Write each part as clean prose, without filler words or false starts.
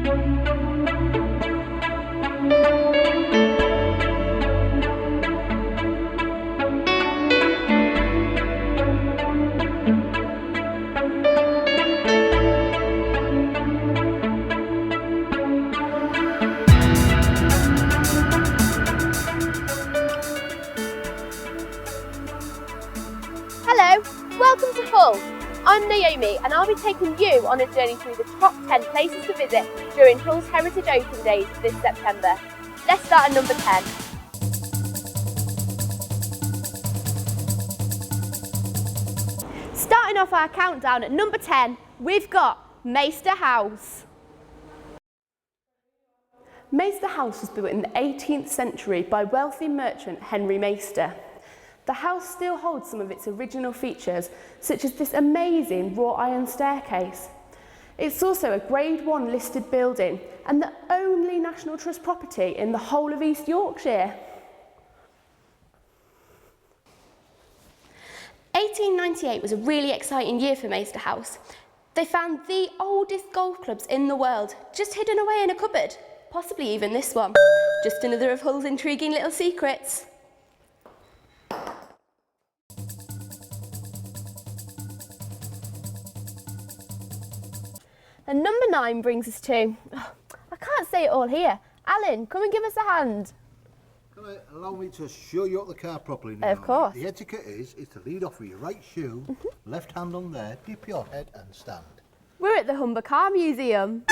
Hello, welcome to Hull. I'm Naomi and I'll be taking you on a journey through the top 10 places to visit during Hull's Heritage Open Days this September. Let's start at number 10. Starting off our countdown at number 10, we've got Maester House. Maester House was built in the 18th century by wealthy merchant Henry Maester. The house still holds some of its original features, such as this amazing wrought iron staircase. It's also a Grade 1 listed building and the only National Trust property in the whole of East Yorkshire. 1898 was a really exciting year for Maester House. They found the oldest golf clubs in the world, just hidden away in a cupboard. Possibly even this one. Just another of Hull's intriguing little secrets. And number 9 brings us to, I can't say it all here. Alan, come and give us a hand. Can I allow me to show you up the car properly now? Of course. The etiquette is to lead off with your right shoe, left hand on there, dip your head and stand. We're at the Humber Car Museum.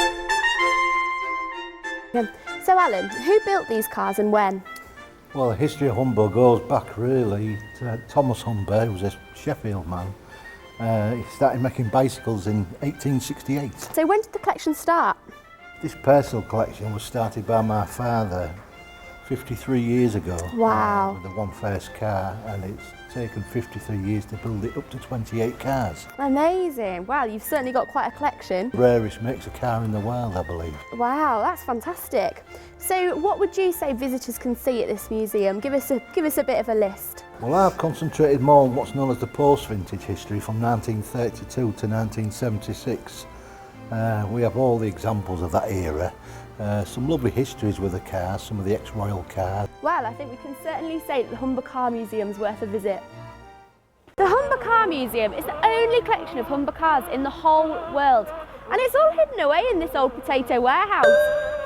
So Alan, who built these cars and when? Well, the history of Humber goes back really to Thomas Humber, who was a Sheffield man. He started making bicycles in 1868. So when did the collection start? This personal collection was started by my father 53 years ago. Wow. With the one first car, and it's taken 53 years to build it up to 28 cars. Amazing. Wow, you've certainly got quite a collection. Rarest makes a car in the world, I believe. Wow, that's fantastic. So what would you say visitors can see at this museum? Give us a bit of a list. Well, I've concentrated more on what's known as the post-vintage history from 1932 to 1976. We have all the examples of that era. Some lovely histories with the cars, some of the ex-royal cars. Well, I think we can certainly say that the Humber Car Museum's worth a visit. The Humber Car Museum is the only collection of Humber cars in the whole world. And it's all hidden away in this old potato warehouse.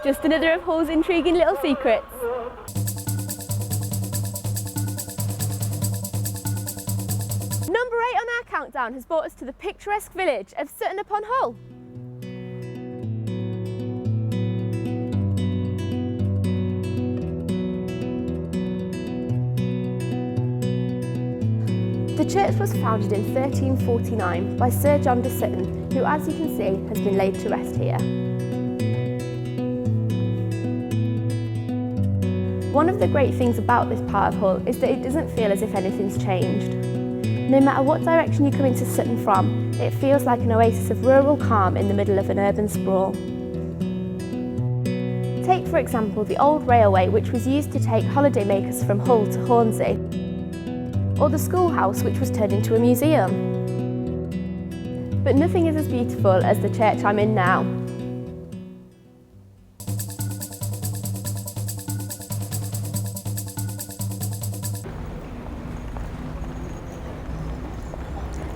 Just another of Hull's intriguing little secrets. Number 8 on our countdown has brought us to the picturesque village of Sutton upon Hull. The church was founded in 1349 by Sir John de Sutton, who, as you can see, has been laid to rest here. One of the great things about this part of Hull is that it doesn't feel as if anything's changed. No matter what direction you come into Sutton from, it feels like an oasis of rural calm in the middle of an urban sprawl. Take, for example, the old railway which was used to take holidaymakers from Hull to Hornsey, or the schoolhouse which was turned into a museum. But nothing is as beautiful as the church I'm in now.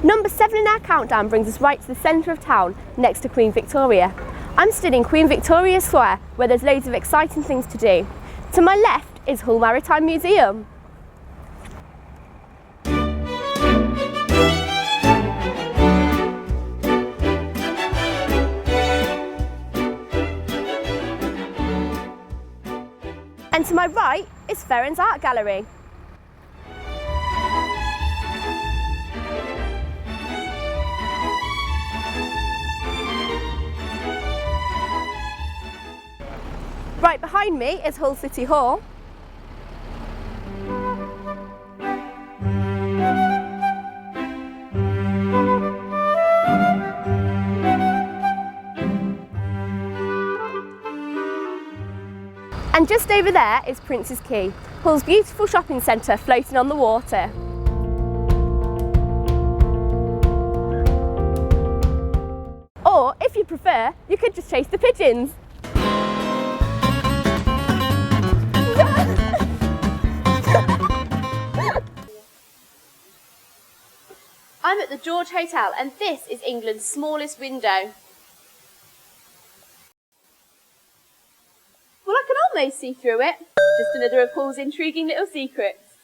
Number 7 in our countdown brings us right to the centre of town, next to Queen Victoria. I'm stood in Queen Victoria Square, where there's loads of exciting things to do. To my left is Hull Maritime Museum. And to my right is Ferrens Art Gallery. Right behind me is Hull City Hall. And just over there is Prince's Quay, Hull's beautiful shopping centre floating on the water. Or, if you prefer, you could just chase the pigeons. I'm at the George Hotel and this is England's smallest window. Well, I can almost see through it. Just another of Hull's intriguing little secrets.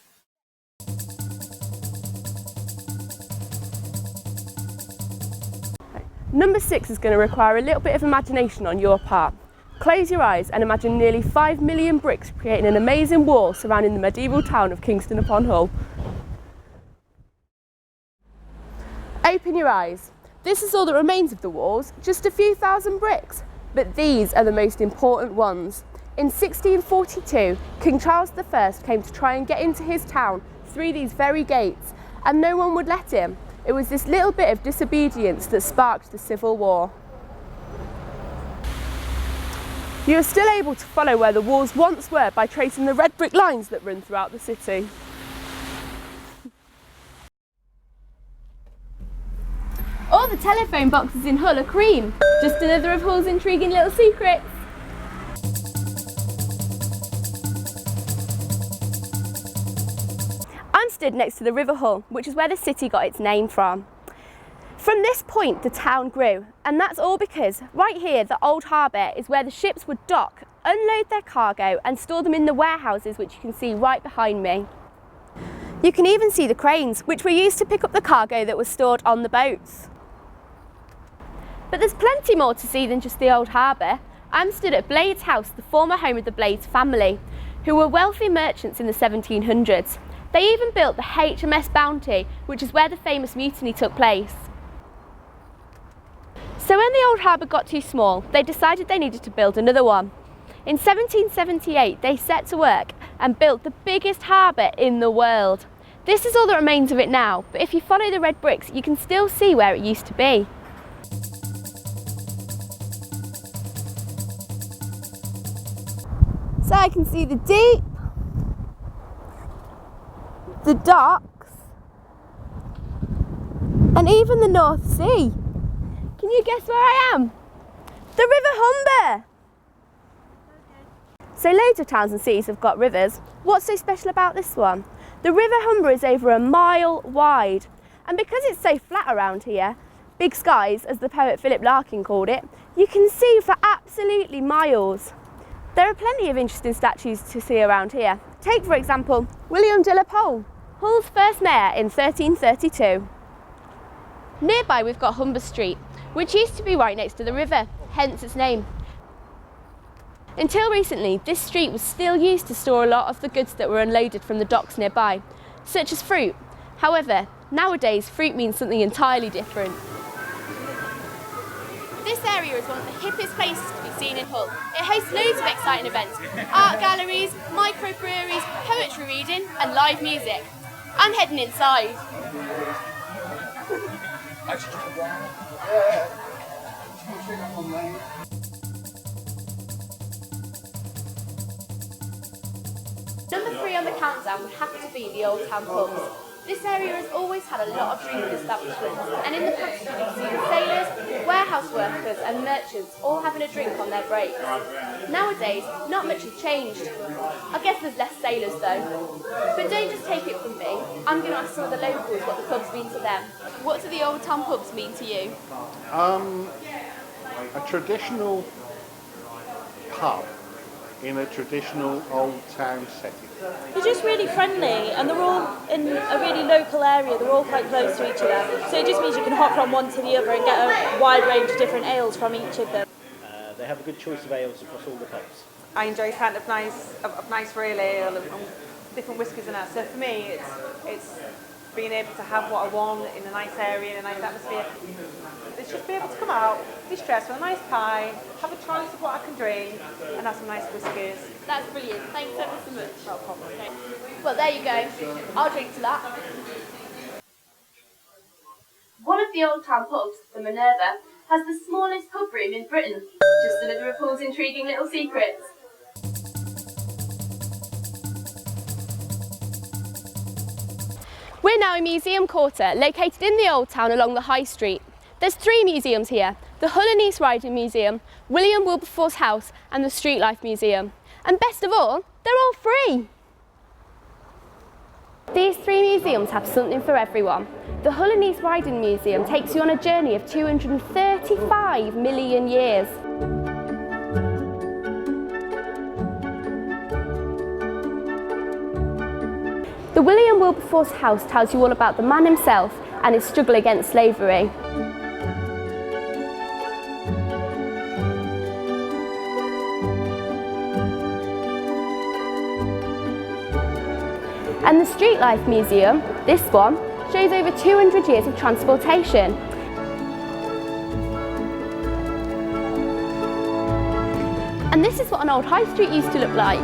Number 6 is going to require a little bit of imagination on your part. Close your eyes and imagine nearly 5 million bricks creating an amazing wall surrounding the medieval town of Kingston upon Hull. Open your eyes. This is all that remains of the walls, just a few thousand bricks. But these are the most important ones. In 1642, King Charles I came to try and get into his town through these very gates, and no one would let him. It was this little bit of disobedience that sparked the Civil War. You are still able to follow where the walls once were by tracing the red brick lines that run throughout the city. All the telephone boxes in Hull are cream. Just another of Hull's intriguing little secrets. I'm stood next to the River Hull, which is where the city got its name from. From this point, the town grew, and that's all because right here, the old harbour is where the ships would dock, unload their cargo and store them in the warehouses, which you can see right behind me. You can even see the cranes, which were used to pick up the cargo that was stored on the boats. But there's plenty more to see than just the old harbour. I'm stood at Blades House, the former home of the Blades family, who were wealthy merchants in the 1700s. They even built the HMS Bounty, which is where the famous mutiny took place. So when the old harbour got too small, they decided they needed to build another one. In 1778, they set to work and built the biggest harbour in the world. This is all that remains of it now, but if you follow the red bricks, you can still see where it used to be. So I can see the deep, the docks, and even the North Sea. Can you guess where I am? The River Humber! So loads of towns and cities have got rivers. What's so special about this one? The River Humber is over a mile wide, and because it's so flat around here, big skies, as the poet Philip Larkin called it, you can see for absolutely miles. There are plenty of interesting statues to see around here. Take, for example, William de la Pole, Hull's first mayor in 1332. Nearby we've got Humber Street, which used to be right next to the river, hence its name. Until recently, this street was still used to store a lot of the goods that were unloaded from the docks nearby, such as fruit. However, nowadays fruit means something entirely different. This area is one of the hippest places to be seen in Hull. It hosts loads of exciting events, art galleries, microbreweries, poetry reading and live music. I'm heading inside. Number 3 on the countdown would have to be the Old Town pubs. This area has always had a lot of drinking establishments, and in the past you can see sailors, warehouse workers and merchants all having a drink on their breaks. Nowadays, not much has changed. I guess there's less sailors though. But don't just take it from me, I'm going to ask some of the locals what the pubs mean to them. What do the Old Town pubs mean to you? A traditional pub in a traditional old town setting. They're just really friendly, and they're all in a really local area. They're all quite close to each other, so it just means you can hop from one to the other and get a wide range of different ales from each of them. They have a good choice of ales across all the pubs. I enjoy kind of nice real ale and different whiskies and that. So for me, it's being able to have what I want in a nice area, in a nice atmosphere. It's just be able to come out, de-stress with a nice pie, have a choice of what I can drink, and have some nice whiskies. That's brilliant. Thanks ever so much. Not a problem. Okay. Well, there you go. I'll drink to that. One of the Old Town pubs, the Minerva, has the smallest pub room in Britain. Just another of Hull's intriguing little secrets. We're now in Museum Quarter, located in the Old Town along the High Street. There's 3 museums here, the Hull and East Riding Museum, William Wilberforce House and the Street Life Museum. And best of all, they're all free. These three museums have something for everyone. The Hull and East Riding Museum takes you on a journey of 235 million years. The William Wilberforce House tells you all about the man himself and his struggle against slavery. And the Street Life Museum, this one, shows over 200 years of transportation. And this is what an old high street used to look like.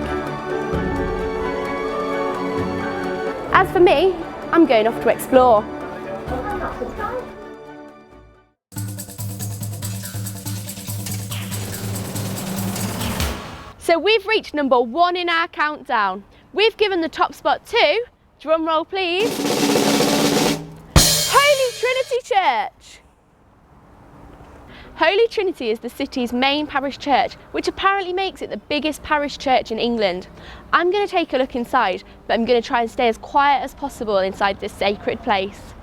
As for me, I'm going off to explore. So we've reached number 1 in our countdown. We've given the top spot to, drum roll please, Holy Trinity Church. Holy Trinity is the city's main parish church, which apparently makes it the biggest parish church in England. I'm going to take a look inside, but I'm going to try and stay as quiet as possible inside this sacred place.